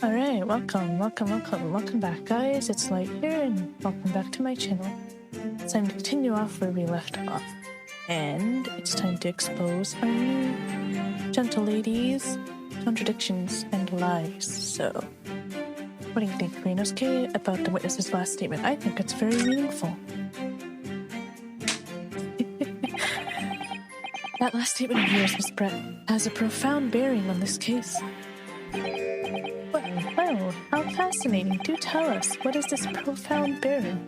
Alright, welcome back, guys. It's Light here, and welcome back to my channel. It's time to continue off where we left off. And it's time to expose our new gentle ladies' contradictions and lies. So, what do you think, Renosuke, about the witness's last statement? I think it's very meaningful. That last statement of yours, Miss Brett, has a profound bearing on this case. Well, how fascinating. Do tell us, what is this profound bearing,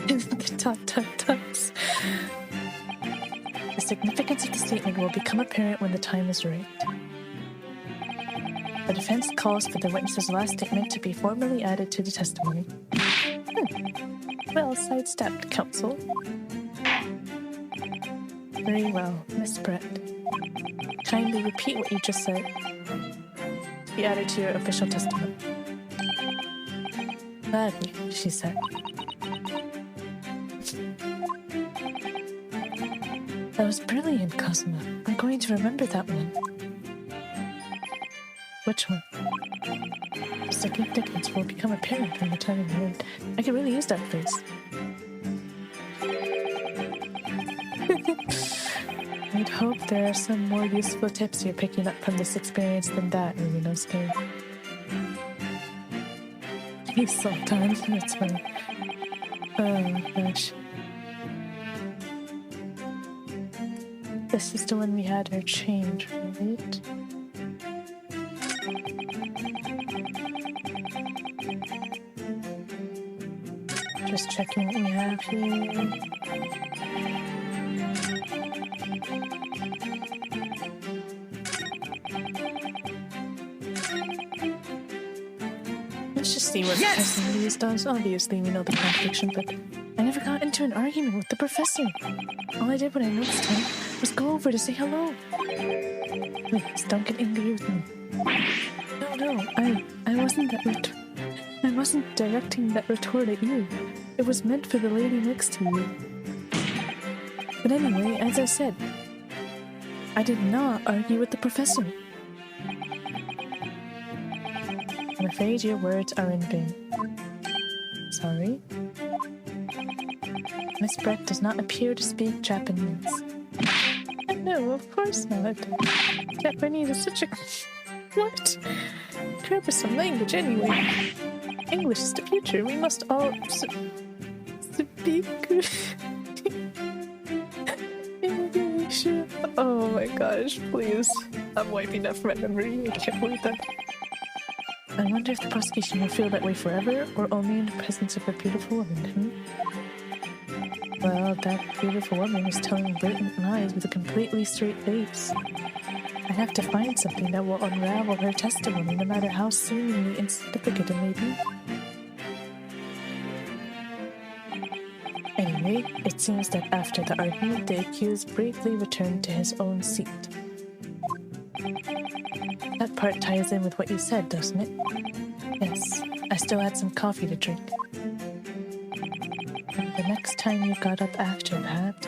The dots. The significance of the statement will become apparent when the time is right. The defense calls for the witness's last statement to be formally added to the testimony. Well sidestepped, counsel. Very well, Miss Brett. Kindly repeat what you just said to be added to your official testimony. Gladly, she said. That was brilliant, Cosmo. I'm going to remember that one. Which one? The significance will become apparent when the time is right. I could really use that phrase. I'd hope there are some more useful tips you're picking up from this experience than that, Renosuke. He's so done. That's funny. Oh gosh. This is the one we had her change, right? Just checking what we have here. Let's just see what Professor Louise does. Obviously, we know the contradiction, but I never got into an argument with the professor. All I did when I noticed him was go over to say hello. Please, don't get angry with me. No, I wasn't I wasn't directing that retort at you. It was meant for the lady next to you. But anyway, as I said, I did not argue with the professor. I'm afraid your words are in vain. Sorry? Miss Brett does not appear to speak Japanese. No, of course not. Japanese is such a... What? Cumbersome language anyway. English is the future. We must all... speak... English. Oh my gosh, please. I'm wiping that from my memory. I can't believe that. I wonder if the prosecution will feel that way forever, or only in the presence of a beautiful woman, Well, that beautiful woman is telling blatant lies with a completely straight face. I have to find something that will unravel her testimony, no matter how seemingly insignificant it may be. Anyway, it seems that after the argument, the accused bravely returned to his own seat. That part ties in with what you said, doesn't it? Yes, I still had some coffee to drink. And the next time you got up after that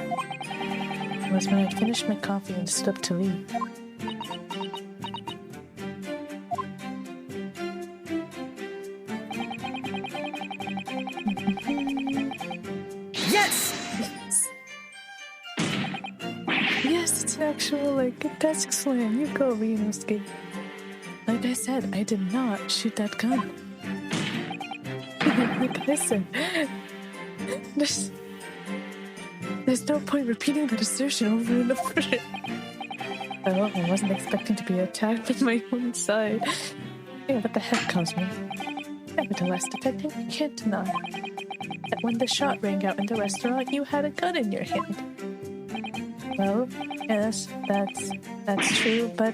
was when I'd finished my coffee and stood up to leave. Yes! Yes, it's an actual, a desk slam. You go, Renosuke. Like I said, I did not shoot that gun. Like I said, there's no point repeating that assertion over and over. Oh, I wasn't expecting to be attacked from my own side. Yeah, what the heck, Cosmo? Nevertheless, defendant, you can't deny that when the shot rang out in the restaurant, you had a gun in your hand. Well, yes, that's true, but...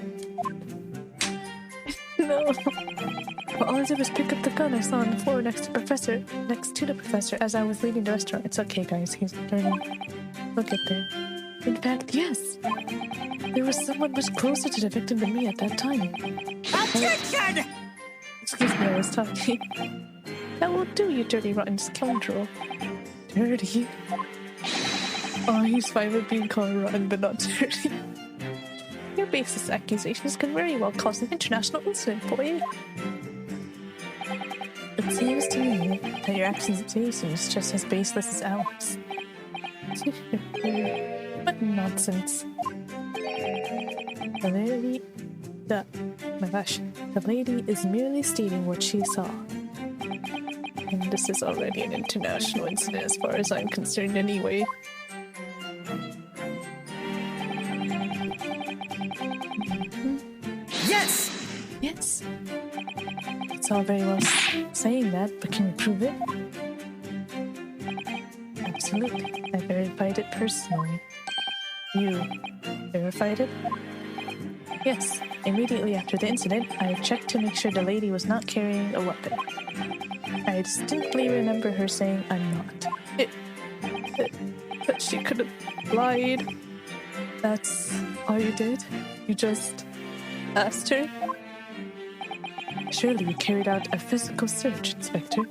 No. Well, all I did was pick up the gun I saw on the floor next to the professor as I was leaving the restaurant. It's okay, guys, he's learning. We'll get there. In fact, yes. There was someone much closer to the victim than me at that time. Objection! Excuse me, I was talking. That won't do, you dirty, rotten scoundrel. Dirty? Oh, he's fine with being called rotten, but not dirty. Your baseless accusations could very well cause an international incident, boy. It seems to me that your accusation is just as baseless as ours. What nonsense. The lady is merely stating what she saw. And this is already an international incident as far as I'm concerned anyway. Yes! Yes. It's all very well saying that, but can you prove it? Absolutely. I verified it personally. You verified it? Yes. Immediately after the incident, I checked to make sure the lady was not carrying a weapon. I distinctly remember her saying, "I'm not." But she could have lied. That's all you did? You just asked her? Surely you carried out a physical search, Inspector.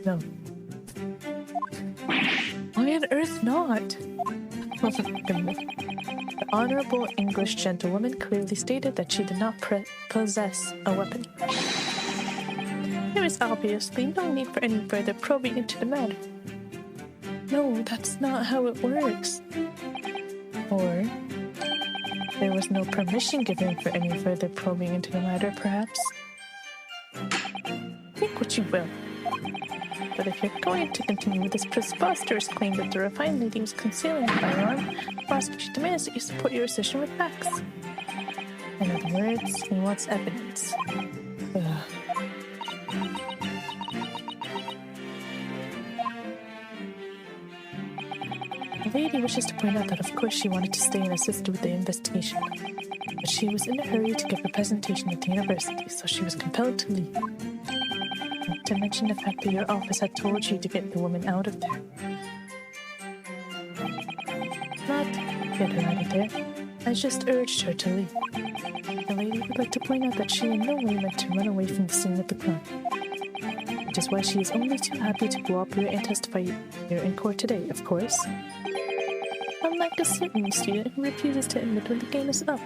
No. Why on earth not? The Honorable English gentlewoman clearly stated that she did not possess a weapon. There is obviously no need for any further probing into the matter. No, that's not how it works. Or there was no permission given for any further probing into the matter, perhaps. Think what you will. But if you're going to continue with this preposterous claim that the refined lady was concealing a firearm, the prosecution demands that you support your assertion with facts. In other words, he wants evidence. Ugh. The lady wishes to point out that of course she wanted to stay and assist with the investigation, but she was in a hurry to give a presentation at the university, so she was compelled to leave. Not to mention the fact that your office had told you to get the woman out of there. Not get her out of there. I just urged her to leave. The lady would like to point out that she in no way meant to run away from the scene of the crime, which is why she is only too happy to cooperate and testify here in court today, of course. Unlike a certain student who refuses to admit when the game is up.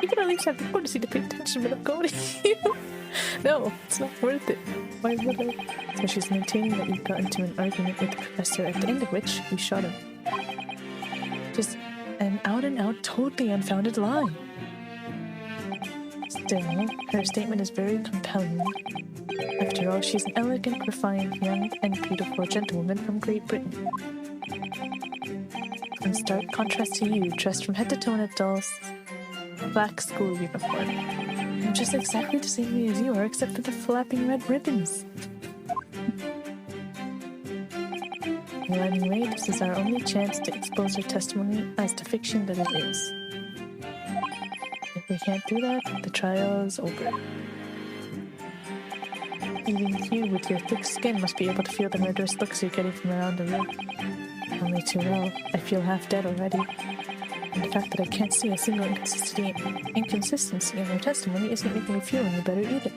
You can at least have the courtesy to pay attention when I'm going to you. No, it's not worth it. Why would I? So she's maintaining that you got into an argument with the professor, at the end of which you shot him. Just an out-and-out, totally unfounded lie. Still, her statement is very compelling. After all, she's an elegant, refined, young, and beautiful gentlewoman from Great Britain. In stark contrast to you, dressed from head to toe in a dull black school uniform. I'm just exactly the same way as you are, except for the flapping red ribbons. Well, anyway, this is our only chance to expose her testimony as the fiction that it is. If we can't do that, the trial is over. Even you, with your thick skin, must be able to feel the murderous looks you're getting from around the room. Only too well. I feel half dead already. And the fact that I can't see a single inconsistency in her testimony isn't making me feel any better either.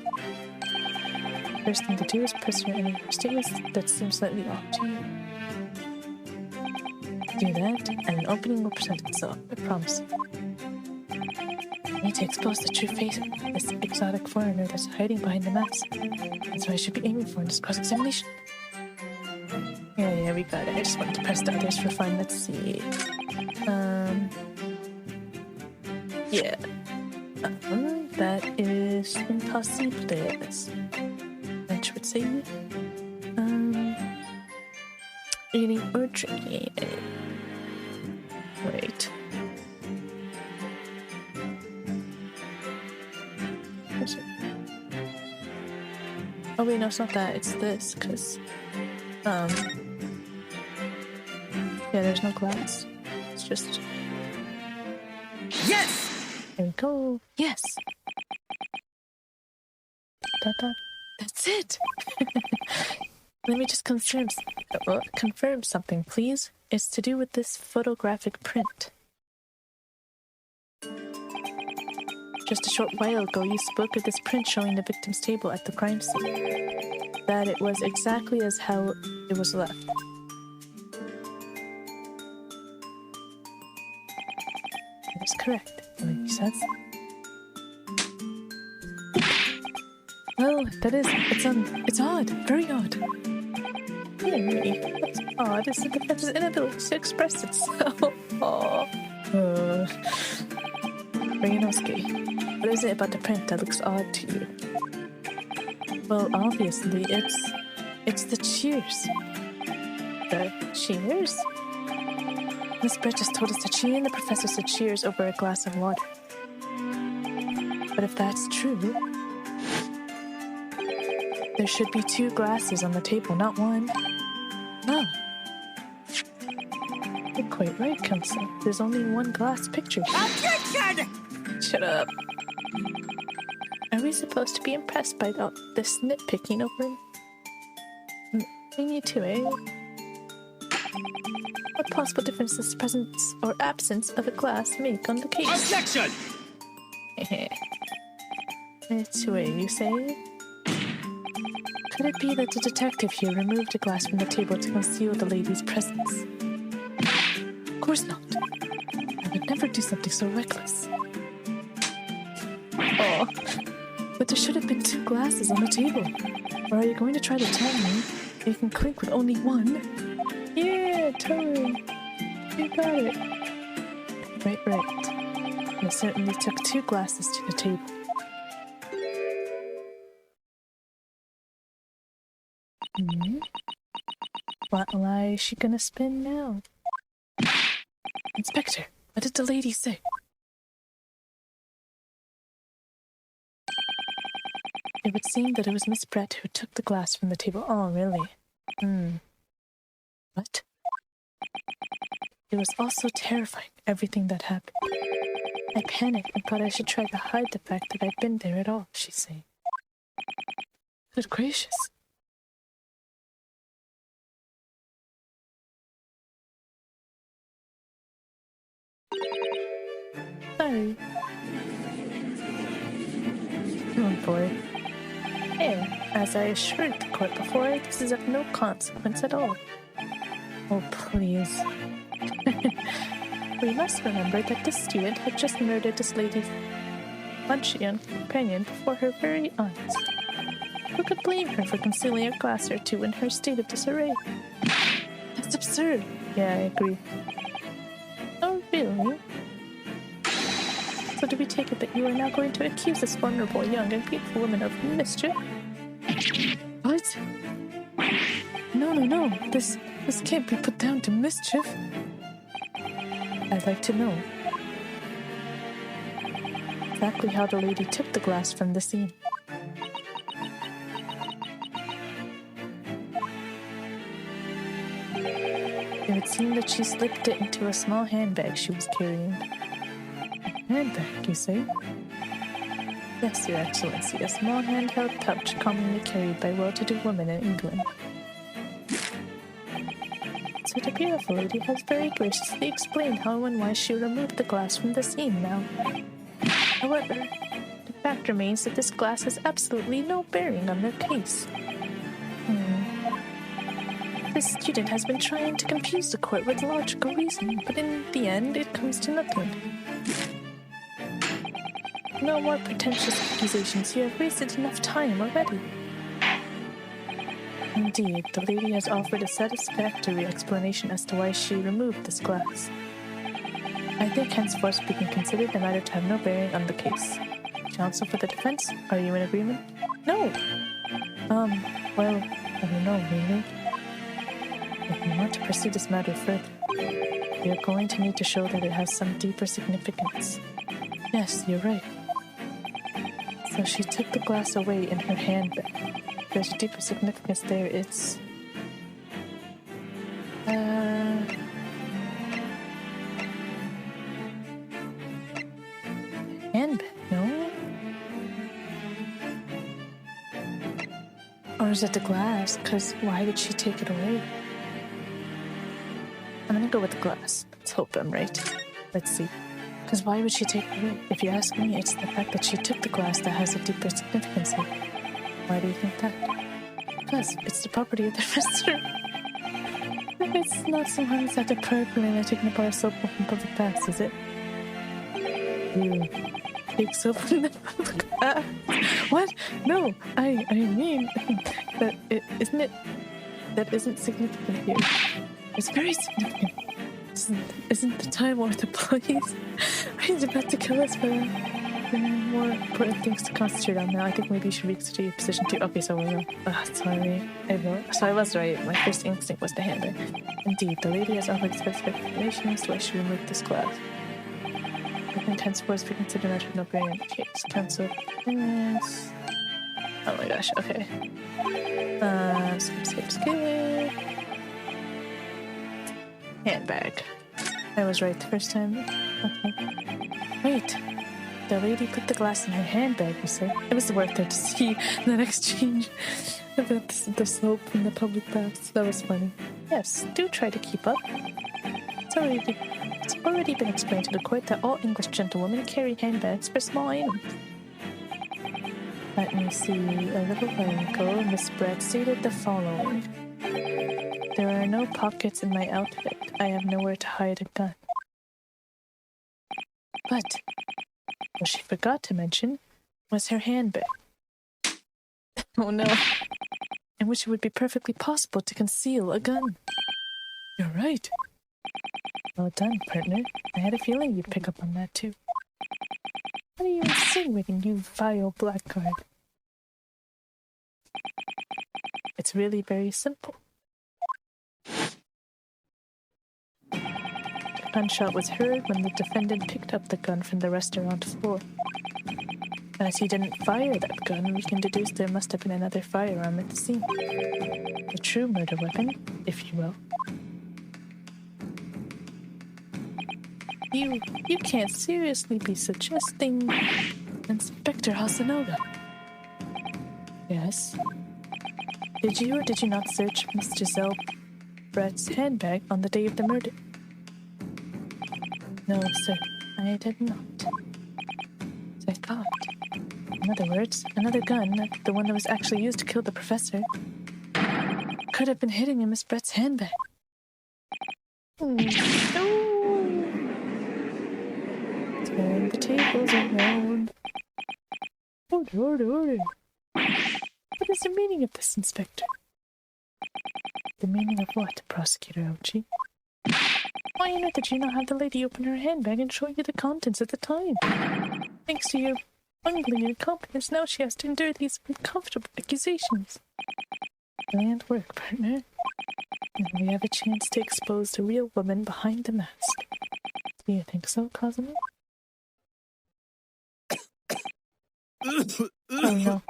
First thing to do is press her any statements that seem slightly off to you. Do that, and an opening will present itself, I promise you. I need to expose the true face of this exotic foreigner that's hiding behind the mask. That's what I should be aiming for in this cross-examination. Yeah, we got it. I just wanted to press the others for fun. Let's see. Yeah. That is impossible. That would say, eating or drinking. Wait. Oh wait, no, it's not that. It's this, because, yeah, there's no glass. It's just... Yes! There we go. Yes! That's it! Let me just confirm something, please. It's to do with this photographic print. Just a short while ago, you spoke of this print showing the victim's table at the crime scene. That it was exactly as how it was left. correct, the lady says. Well, it's odd, very odd. Really, what's odd is the defense's inability to express itself. Ryunosuke, what is it about the print that looks odd to you? Well, obviously, it's the cheers. The cheers? Miss Brett just told us that she and the professor said cheers over a glass of water. But if that's true, there should be 2 glasses on the table, not one. Oh. You're quite right, Kelsa. There's only 1 glass pictured. Objection! Shut up. Are we supposed to be impressed by this nitpicking over you too, eh? What possible difference does the presence or absence of a glass make on the case? Objection! It's way, you say? Could it be that the detective here removed a glass from the table to conceal the lady's presence? Of course not. I would never do something so reckless. Oh, but there should have been 2 glasses on the table. Or are you going to try to tell me you can clink with only 1? Yeah, totally. You got it. Right. I certainly took 2 glasses to the table. What lie is she gonna spin now? Inspector, what did the lady say? It would seem that it was Miss Brett who took the glass from the table. Oh, really? What? It was also terrifying, everything that happened. I panicked and thought I should try to hide the fact that I'd been there at all, she's saying. Good gracious. Sorry. Oh boy. Hey, as I assured the court before, this is of no consequence at all. Oh, please. We must remember that this student had just murdered this lady's luncheon companion before her very eyes. Who could blame her for concealing a glass or 2 in her state of disarray? That's absurd. Yeah, I agree. Oh, really? So do we take it that you are now going to accuse this vulnerable, young, and beautiful woman of mischief? What? No. This can't be put down to mischief. I'd like to know exactly how the lady took the glass from the scene. It would seem that she slipped it into a small handbag she was carrying. Handbag, you say? Yes, Your Excellency, a small handheld pouch commonly carried by well-to-do women in England. So the beautiful lady has very graciously explained how and why she removed the glass from the scene now. However, the fact remains that this glass has absolutely no bearing on their case. This student has been trying to confuse the court with logical reasoning, but in the end, it comes to nothing. No more pretentious accusations. You have wasted enough time already. Indeed, the lady has offered a satisfactory explanation as to why she removed this glass. I think henceforth we can consider the matter to have no bearing on the case. Counsel for the defense, are you in agreement? No! Well, I don't know, really. If we want to pursue this matter further, we are going to need to show that it has some deeper significance. Yes, you're right. So she took the glass away in her handbag. There's a deeper significance there. It's... handbag, no? Or is it the glass? Because why would she take it away? I'm gonna go with the glass. Let's hope I'm right. Let's see. Because why would she take it away? If you ask me, it's the fact that she took the glass that has a deeper significance here. Why do you think that? Because it's the property of the professor. It's not so hard as that the prayer permitting taking apart soap from public baths, is it? you takes open the public. What? No, I mean that it isn't it. That isn't significant here. It's very significant. Isn't the time worth the please? He's about to kill us, but there are more important things to concentrate on now. I think maybe you should reconsider your position too. Okay, so we will. Sorry. So I was right. My first instinct was to hand her. Indeed, the lady has offered specific explanations, so I should remove this class. I think henceforth we consider that no grand case. Cancel. Yes. Oh my gosh, okay. Skip. Handbag. I was right the first time. Okay. Wait. The lady put the glass in her handbag, you say? It was worth it to see that exchange about the soap in the public baths. That was funny. Yes, do try to keep up. It's already been explained to the court that all English gentlewomen carry handbags for small items. Let me see. A little while ago, Miss Brett stated the following. There are no pockets in my outfit. I have nowhere to hide a gun. But what she forgot to mention was her handbag. Oh no. In which it would be perfectly possible to conceal a gun. You're right. Well done, partner. I had a feeling you'd pick up on that too. What are you insinuating, you vile blackguard? It's really very simple. The gunshot was heard when the defendant picked up the gun from the restaurant floor. As he didn't fire that gun, we can deduce there must have been another firearm at the scene. The true murder weapon, if you will. You can't seriously be suggesting Inspector Hasanoga. Yes. Did you or did you not search Miss Giselle Brett's handbag on the day of the murder? No, sir, I did not. As I thought. In other words, another gun, the one that was actually used to kill the professor, could have been hidden in Miss Brett's handbag. No! Turn the tables around. Order. What is the meaning of this, Inspector? The meaning of what, Prosecutor Ouchie? Why on earth did you not have the lady open her handbag and show you the contents at the time? Thanks to your bungling incompetence, now she has to endure these uncomfortable accusations. Brilliant work, partner. And we have a chance to expose the real woman behind the mask. Do you think so, Cosimo? Oh no.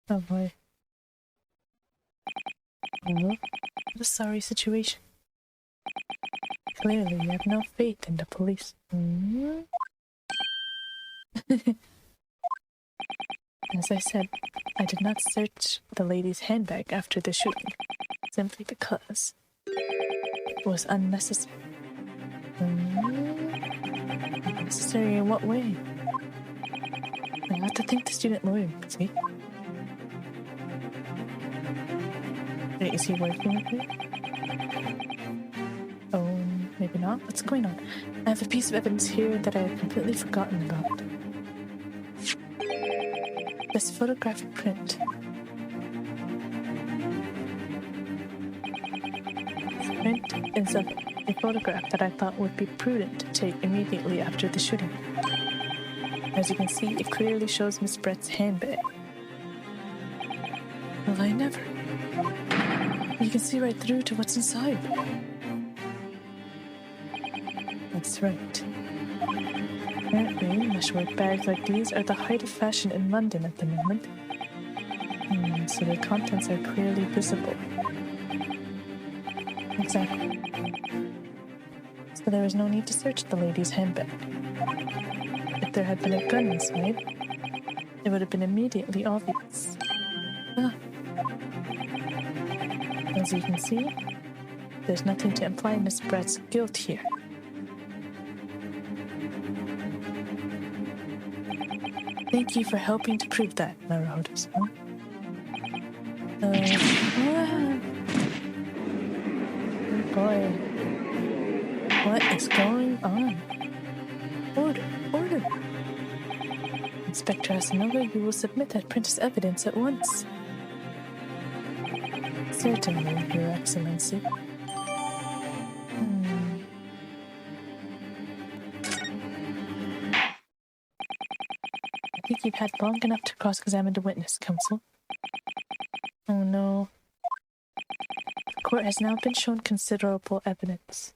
Oh boy. Well, what a sorry situation. Clearly, you have no faith in the police. As I said, I did not search the lady's handbag after the shooting, simply because it was unnecessary. Unnecessary in what way? I have to thank the student lawyer, see? Wait, is he working with me? Oh, maybe not. What's going on? I have a piece of evidence here that I had completely forgotten about. This photographic print. This print is of a photograph that I thought would be prudent to take immediately after the shooting. As you can see, it clearly shows Miss Brett's handbag. Well, I never. You can see right through to what's inside. That's right. Apparently, meshwork bags like these are the height of fashion in London at the moment. So their contents are clearly visible. Exactly. So there was no need to search the lady's handbag. If there had been a gun inside, it would have been immediately obvious. As you can see, there's nothing to imply Miss Brett's guilt here. Thank you for helping to prove that, Marauders. Oh boy. What is going on? Order. Inspector Asanova, you will submit that print as evidence at once. Certainly, Your Excellency. I think you've had long enough to cross-examine the witness, Counsel. Oh no. The court has now been shown considerable evidence.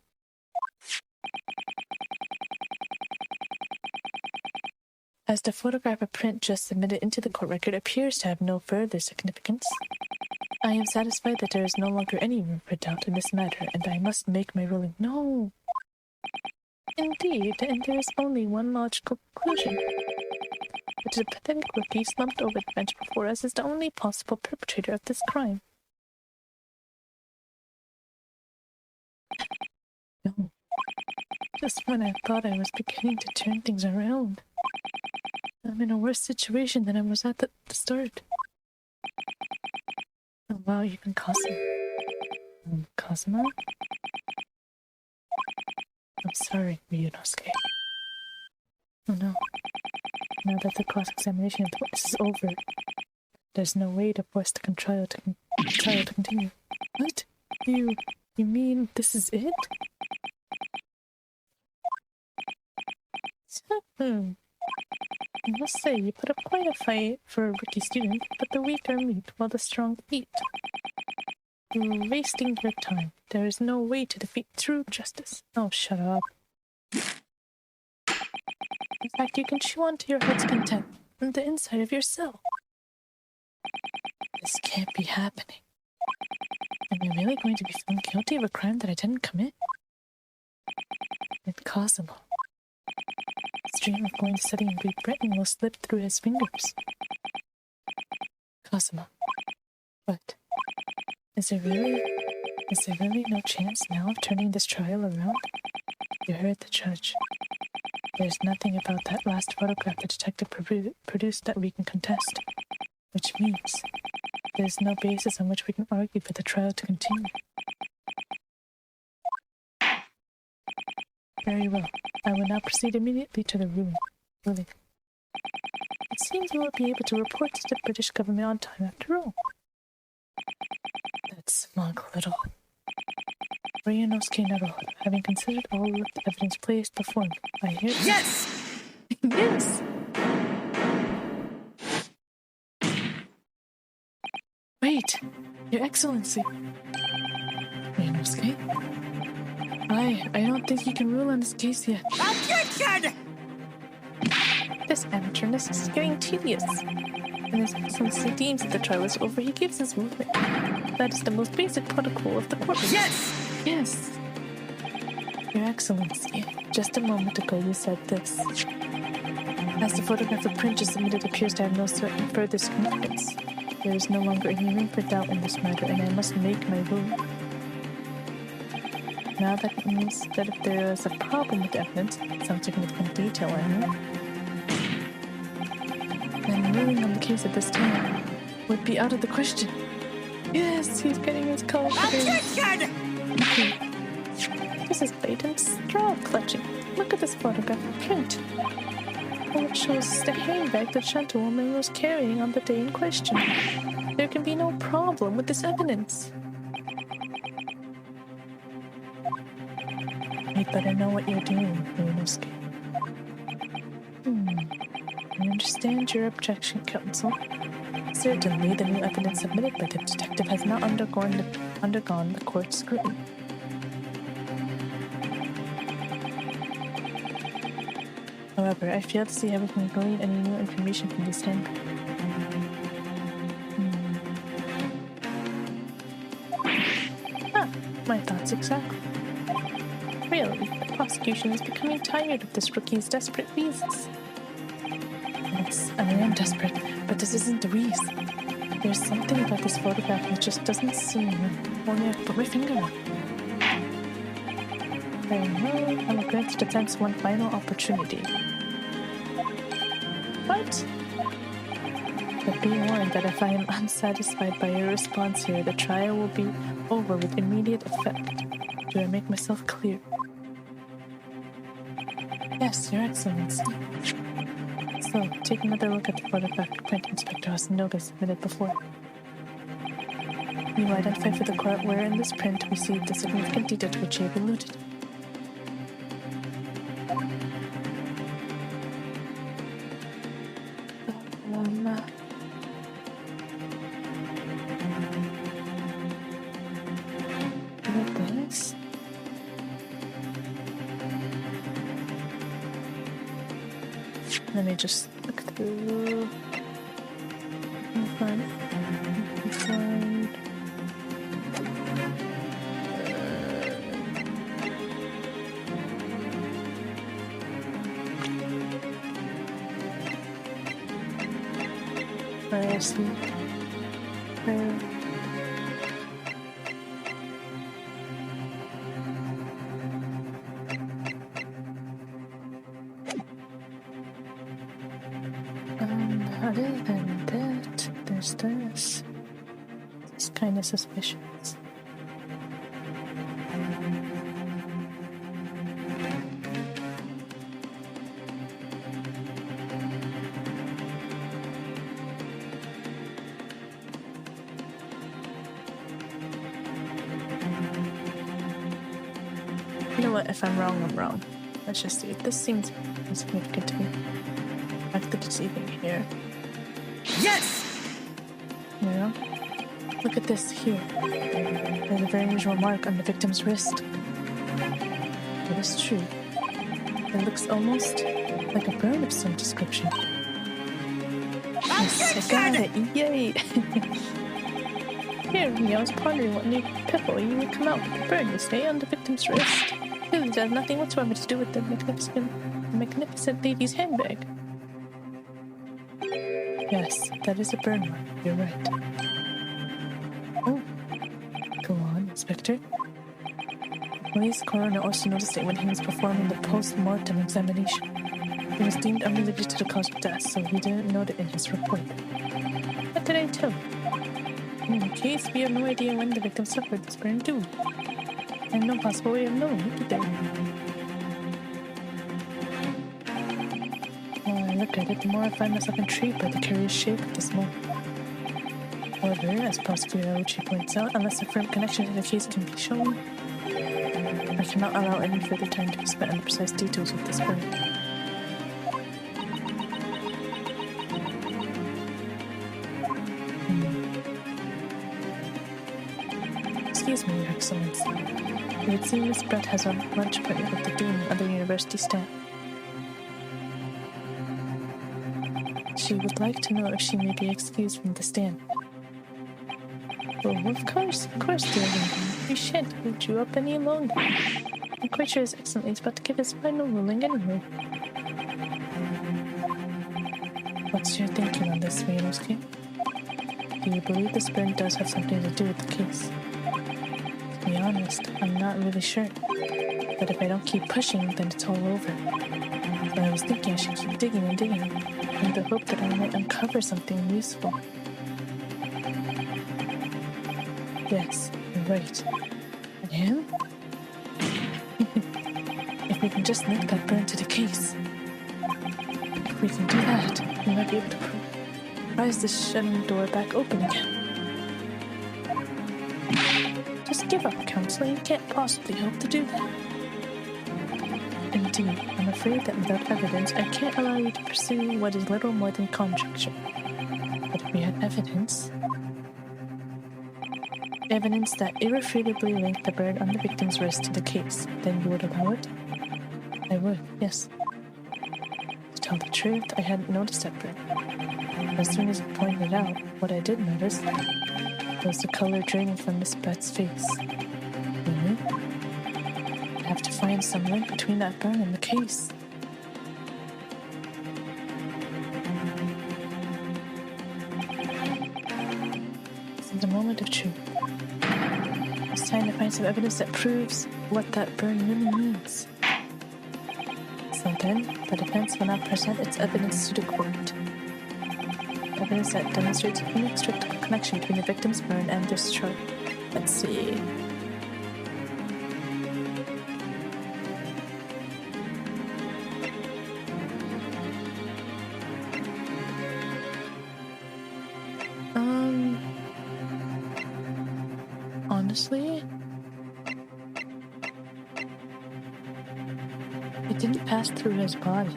As the photograph of print just submitted into the court record appears to have no further significance, I am satisfied that there is no longer any room for doubt in this matter, and I must make my ruling. No! Indeed, and there is only one logical conclusion. That the pathetic rookie slumped over the bench before us is the only possible perpetrator of this crime. No. Just when I thought I was beginning to turn things around, I'm in a worse situation than I was at the start. Oh wow, you can Cosmo. Cosmo? I'm sorry, Ryunosuke. Oh no. Now that the cross-examination of the witness is over, there's no way to force the trial to continue. What? You mean this is it? I must say, you put up quite a fight for a rookie student, but the weak are meat while the strong eat. You're wasting your time. There is no way to defeat true justice. Oh, shut up. In fact, you can chew on to your heart's content from the inside of your cell. This can't be happening. Am I really going to be found guilty of a crime that I didn't commit? It's Cosmo. His dream of going to study in Great Britain will slip through his fingers. Cosmo. What? Is there really no chance now of turning this trial around? You heard the judge. There's nothing about that last photograph the detective produced that we can contest, which means there's no basis on which we can argue for the trial to continue. Very well. I will now proceed immediately to the ruling. It seems we will be able to report to the British government on time after all. That smug little... Ryunosuke Naruhodo, having considered all of the evidence placed before me, I hear... Yes! Yes! Wait! Your Excellency! Ryunosuke? I don't think you can rule on this case yet. Objection! This amateurness is getting tedious. When His Excellency deems that the trial is over, he gives his ruling. That is the most basic protocol of the courtroom. Yes! Yes. Your Excellency, just a moment ago you said this. As the photograph of print just submitted appears to have no certain further significance, there is no longer any room for doubt in this matter, and I must make my ruling. Now that means that if there is a problem with the evidence, some significant detail I know, then ruling on the case at this time would be out of the question. Yes, he's getting his confidence. Objection! This is blatant straw clutching. Look at this photograph of print. All it shows is the handbag the gentlewoman was carrying on the day in question. There can be no problem with this evidence. You'd better know what you're doing, Ryunosuke. I understand your objection, Counsel. Certainly, the new evidence submitted by the detective has not undergone the court's scrutiny. However, I fail to see how we can glean any new information from this handbook. My thoughts exactly. Really, the prosecution is becoming tired of this rookie's desperate reasons. Yes, I am desperate, but this isn't the reason. There's something about this photograph that just doesn't seem only I put my finger on. Very well, I will grant the defense one final opportunity. What? But be warned that if I am unsatisfied by your response here, the trial will be over with immediate effect. Do I make myself clear? Yes, Your Excellency. So, take another look at the photographic print Inspector Hasanoga submitted before. You identify for the court where in this print we see the significant detail to which you have alluded. This. Let me just look through. Find. I see. Other than that, there's this. It's kind of suspicious. You know what? If I'm wrong, I'm wrong. Let's just see. This seems significant to me. The fact that it's even here. Yes! You know? Look at this here. There's a very unusual mark on the victim's wrist. It is true. It looks almost like a burn of some description. Yes, I got it! Yay! Here, I was pondering what new piffle you would come out with the burn you stay on the victim's wrist. Clearly it has nothing whatsoever to do with the magnificent lady's handbag. Yes, that is a burn mark. You're right. Oh, go on, Inspector. The police coroner also noticed it when he was performing the post-mortem examination. It was deemed unrelated to the cause of death, so he didn't note it in his report. What did I tell you? In any case, we have no idea when the victim suffered this burn too. And no possible way of knowing either. The more I look at it, the more I find myself intrigued by the curious shape of this mark. However, as Prosecutor Auchi points out, unless a firm connection to the case can be shown, I cannot allow any further time to be spent on the precise details of this burn. Excuse me, Your Excellency. It would seem Miss Brett has a lunch appointment with the Dean of the university staff. She would like to know if she may be excused from the stand. Oh, of course, dear lady. We shan't hold you up any longer. I'm quite sure His Excellency is about to give his final ruling anyway. What's your thinking on this, Miyonosuke? Do you believe this burn does have something to do with the case? To be honest, I'm not really sure. But if I don't keep pushing, then it's all over. So I was thinking I should keep digging and digging, in the hope that I might uncover something useful. Yes, you're right. And him? If we can just link that burn to the case. If we can do that, we might be able to prise this shutting door back open again. Just give up, Counselor. You can't possibly hope to do that. Indeed, I'm afraid that without evidence, I can't allow you to pursue what is little more than conjecture. But if we had evidence that irrefutably linked the burn on the victim's wrist to the case, then you would allow it? I would, yes. To tell the truth, I hadn't noticed that burn. As soon as you pointed it out, what I did notice was the color draining from Miss Brett's face. Really? I'd have to find some link between that burn and the case. This is a moment of truth. It's time to find some evidence that proves what that burn really means. So then, the defense will now present its evidence to the court. Evidence that demonstrates an inextricable connection between the victim's burn and this chart. Let's see. honestly, it didn't pass through his body.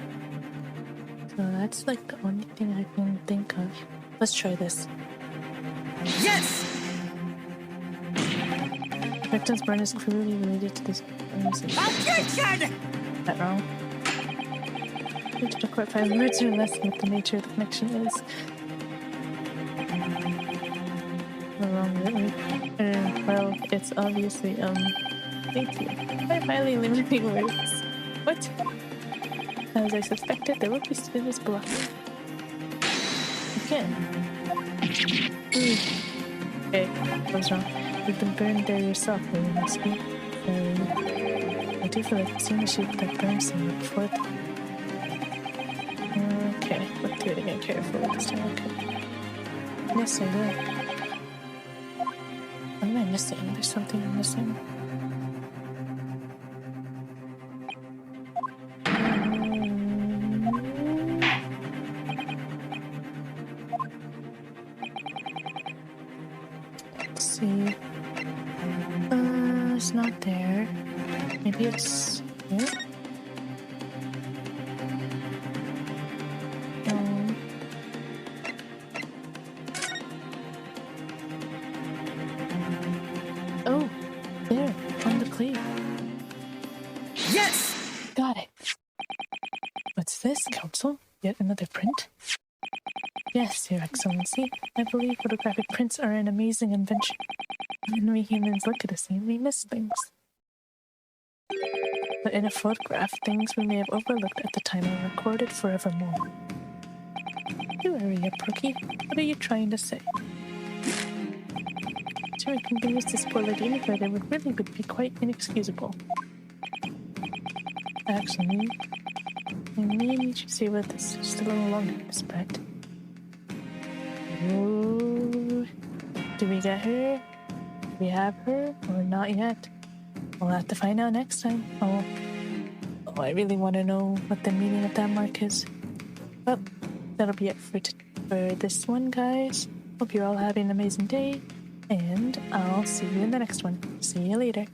So that's like the only thing I can think of. Let's try this. Yes! The victim's burn is clearly related to this. Objection! Is that wrong? You have to quite 5 words or less what the nature of the connection is. Wrong, really. Well, it's obviously, thank you. 5 highly limiting words. What? As I suspected, there will be students blocking. Again. Okay, that was wrong. You've been burned there yourself, really must be. I do feel like I've seen the sheep that burns somewhere before. Okay, let's do it again carefully this time. Okay. Yes, I will. What am I missing? There's something I'm missing. Let's see. It's not there. Maybe it's here? Oh, there, on the plate. Yes! Got it. What's this, Council? Yet another print? Yes, Your Excellency. I believe photographic prints are an amazing invention. When we humans look at a scene, we miss things. But in a photograph, things we may have overlooked at the time are recorded forevermore. Do hurry up, Rookie. What are you trying to say? To inconvenience this poor lady any further would be quite inexcusable. Actually, I may need you to stay with us just a little longer, Miss Brett. Ooh. Do we get her? Do we have her? Or not yet? We'll have to find out next time. Oh, I really want to know what the meaning of that mark is. Well, that'll be it for this one, guys. Hope you're all having an amazing day, and I'll see you in the next one. See you later.